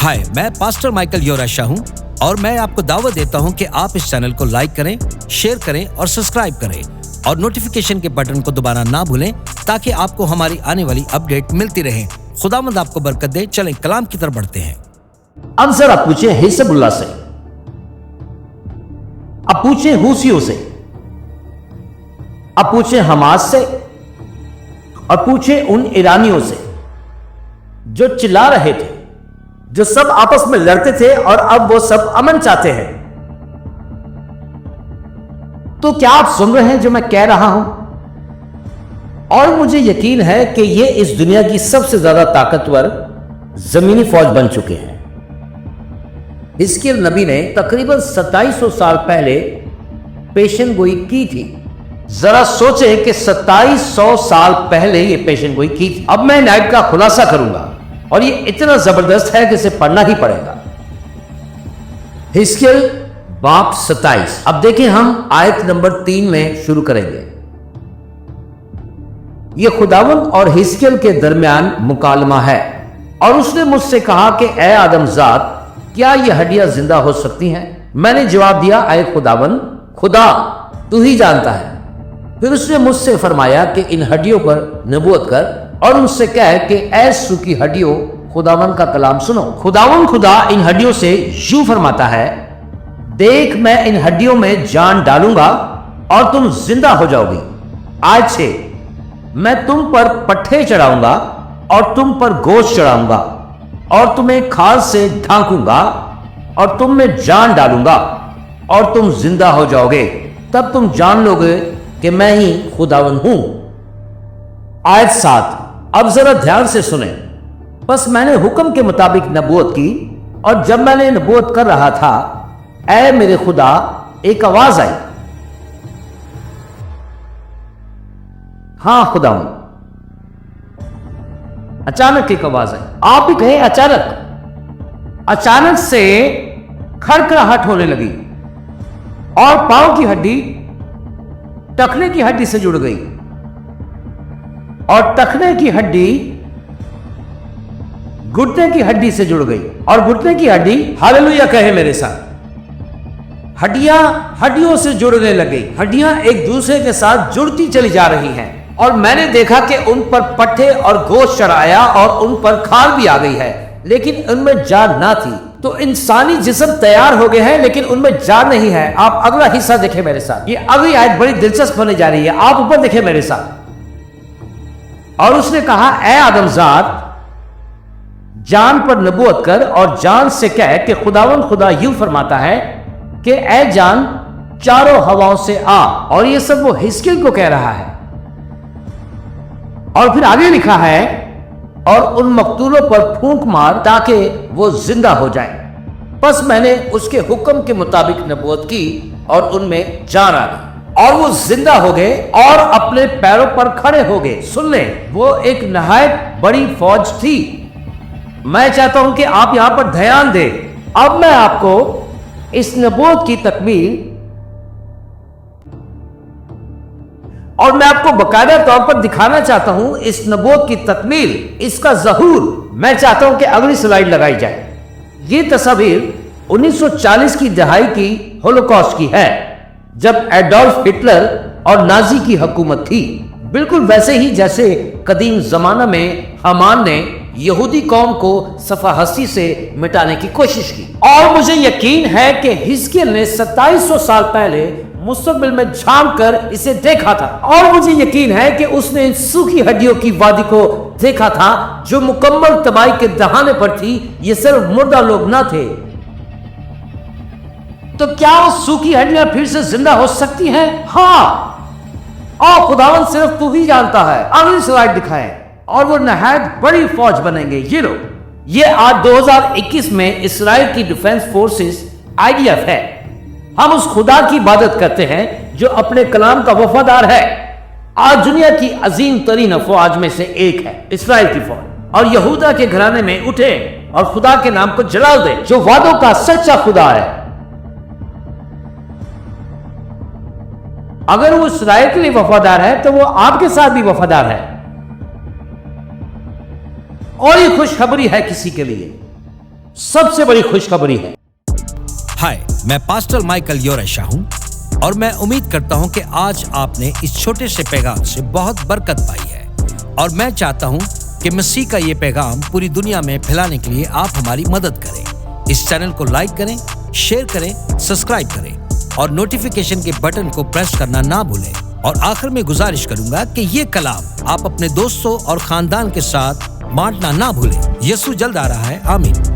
हाय, मैं pastor Michael योराशाह हूं और मैं आपको दावत देता हूं कि आप इस चैनल को लाइक करें, शेयर करें और सब्सक्राइब करें और नोटिफिकेशन के बटन को दबाना ना भूलें ताकि आपको हमारी आने वाली अपडेट मिलती रहे। खुदावंद आपको बरकत दे। चलें कलाम की तरफ बढ़ते हैं। अब जरा पूछे हिजबुल्लाह से, अब पूछे हूसियों से, अब पूछे हमास से और पूछे उन ईरानियों से जो चिल्ला रहे थे, जो सब आपस में लड़ते थे और अब वो सब अमन चाहते हैं। तो क्या आप सुन रहे हैं जो मैं कह रहा हूं? और मुझे यकीन है कि ये इस दुनिया की सबसे ज्यादा ताकतवर जमीनी फौज बन चुके हैं। हिजकिय्याह नबी ने तकरीबन 2700 साल पहले पेशन गोई की थी। जरा सोचें कि 2700 साल पहले ये पेशन गोई की थी। अब मैं नाइट का खुलासा करूंगा और ये इतना जबरदस्त है कि इसे पढ़ना ही पड़ेगा। हिजकिय्याह बाब 27। अब देखें, हम आयत नंबर 3 में शुरू करेंगे। यह खुदावंद और हिजकिय्याह के दरमियान मुकालमा है। और उसने मुझसे कहा कि ए आदमजात, क्या ये हड्डियां जिंदा हो सकती हैं? मैंने जवाब दिया, ऐ खुदावंद, खुदा तू ही जानता है। फिर उसने मुझसे फरमाया कि इन हड्डियों पर नबूवत कर और उनसे कह कि ऐ सूखी हड्डियों, खुदावंद का कलाम सुनो। खुदावंद खुदा इन हड्डियों से यूं फरमाता है, देख मैं इन हड्डियों में जान डालूंगा और तुम जिंदा हो जाओगी। आज से मैं तुम पर पट्टे चढ़ाऊंगा और तुम पर गोश्त चढ़ाऊंगा और तुम्हें खाल से ढांकूंगा और तुम में जान डालूंगा और तुम जिंदा हो जाओगे। तब तुम जान लोगे कि मैं ही खुदावंद हूं। आयत 7। अब जरा ध्यान से सुने। बस मैंने हुक्म के मुताबिक नबूवत की और जब मैंने नबूवत कर रहा था, ऐ मेरे खुदा, एक आवाज आई। हाँ खुदावंद, अचानक एक आवाज आई। आप भी कहें अचानक। अचानक से खड़खड़ाहट होने लगी और पांव की हड्डी टखने की हड्डी से जुड़ गई और टखने की हड्डी घुटने की हड्डी से जुड़ गई और घुटने की हड्डी, हालेलुया कहे मेरे साथ, हड्डियां हड्डियों से जुड़ने लगी। हड्डियां एक दूसरे के साथ जुड़ती चली जा रही हैं और मैंने देखा कि उन पर पट्टे और गोश्त चढ़ाया और उन पर खाल भी आ गई है, लेकिन उनमें जान ना थी। तो इंसानी जिस्म तैयार हो गए हैं लेकिन उनमें जान नहीं है। आप अगला हिस्सा देखें मेरे साथ। ये अगली आयत बड़ी दिलचस्प होने जा रही है। आप ऊपर देखें मेरे साथ। और उसने कहा, ऐ आदमजात, जान पर नबूवत कर और जान से कह कि खुदावंद खुदा यूं फरमाता है कि ऐ जान, चारों हवाओं से आ। और ये सब वो हिजकिय्याह को कह रहा है। और फिर आगे लिखा है, और उन मकतूलों पर फूंक मार ताकि वो जिंदा हो जाए। बस मैंने उसके हुक्म के मुताबिक नबूवत की और उनमें जान आ गई और वो जिंदा हो गए और अपने पैरों पर खड़े हो गए। सुन ले, वो एक नहायत बड़ी फौज थी। मैं चाहता हूं कि आप यहां पर ध्यान दें। अब मैं आपको इस नबूवत की तकमील और मैं आपको बकायदा तौर पर दिखाना चाहता हूं इस नबूवत की तकमील, इसका ज़हूर। मैं चाहता हूं कि अगली स्लाइड लगाई जाए। ये तस्वीर 1940 की दहाई की होलोकॉस्ट की है, जब एडोल्फ हिटलर और नाजी की हुकूमत थी। बिल्कुल वैसे ही जैसे कदीम जमाना में हमान ने यहूदी कौम को सफाहसी से मिटाने की कोशिश की। और मुझे यकीन है कि हिजकिय्याह ने 2700 साल पहले मुस्तकबिल में झांक कर इसे देखा था और मुझे यकीन है कि उसने इन सूखी हड्डियों की वादी को देखा था जो मुकम्मल तबाही के दहाने पर थी। ये सिर्फ मुर्दा लोग ना थे। तो क्या वो सूखी हड्डियां फिर से जिंदा हो सकती हैं? हाँ, और खुदावंद सिर्फ तू ही जानता है। अगली स्लाइड दिखाएं। और वो नहायत बड़ी फौज बनेंगे। ये लो, ये आज 2021 में इस्राइल की डिफेंस फोर्सेस IDF है। हम उस खुदा की इबादत करते हैं जो अपने कलाम का वफादार है। आज दुनिया की अजीम तरीन अफवाज में से एक है इस्राइल की फौज। और यहूदा के घराने में उठे और खुदा के नाम को जलाल दे, जो वादों का सच्चा खुदा है। अगर वो इस्राइल के लिए वफादार है तो वो आपके साथ भी वफादार है। और ये खुशखबरी है किसी के लिए सबसे बड़ी खुशखबरी है। हाय, मैं पास्टर माइकल योरेशा हूं और मैं उम्मीद करता हूं कि आज आपने इस छोटे से पैगाम से बहुत बरकत पाई है और मैं चाहता हूं कि मसीह का ये पैगाम पूरी दुनिया में फैलाने के लिए आप हमारी मदद करें। इस चैनल को लाइक करें, शेयर करें, सब्सक्राइब करें और नोटिफिकेशन के बटन को प्रेस करना ना भूलें। और आखिर में गुजारिश करूंगा कि ये कलाम आप अपने दोस्तों और खानदान के साथ बांटना ना भूलें। यीशु जल्द आ रहा है। आमीन।